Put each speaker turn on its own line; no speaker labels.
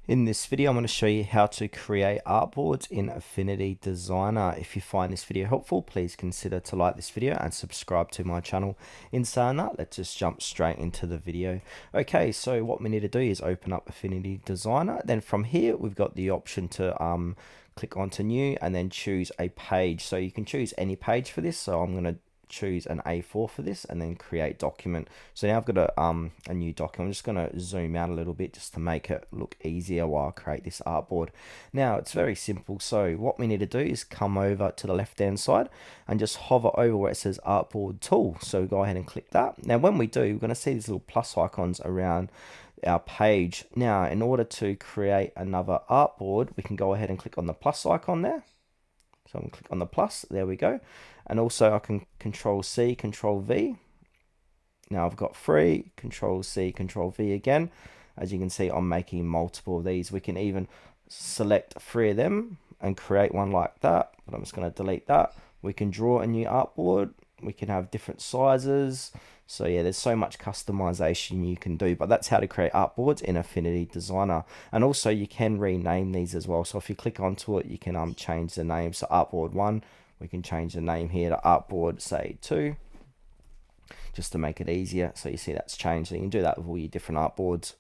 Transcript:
In this video, I'm going to show you how to create artboards in Affinity Designer. If you find this video helpful, please consider to like this video and subscribe to my channel. In saying that, let's just jump straight into the video. Okay, so what we need to do is open up Affinity Designer. Then from here, we've got the option to click onto new and then choose a page. So you can choose any page for this. So I'm going to choose an A4 for this and then create document. So now I've got a new document. I'm just going to zoom out a little bit just to make it look easier while I create this artboard. Now it's very simple. So what we need to do is come over to the left hand side and just hover over where it says artboard tool. So go ahead and click that. Now when we do, we're going to see these little plus icons around our page. Now in order to create another artboard, we can go ahead and click on the plus icon there. So I'm going to click on the plus, there we go. And also I can Control C, Control V. Now I've got 3, Control C, Control V again. As you can see, I'm making multiple of these. We can even select 3 of them and create one like that. But I'm just going to delete that. We can draw a new artboard. We can have different sizes. So yeah, there's so much customization you can do, but that's how to create artboards in Affinity Designer. And also you can rename these as well. So if you click onto it, you can change the name. So artboard 1, we can change the name here to artboard, say 2, just to make it easier. So you see that's changed. So you can do that with all your different artboards.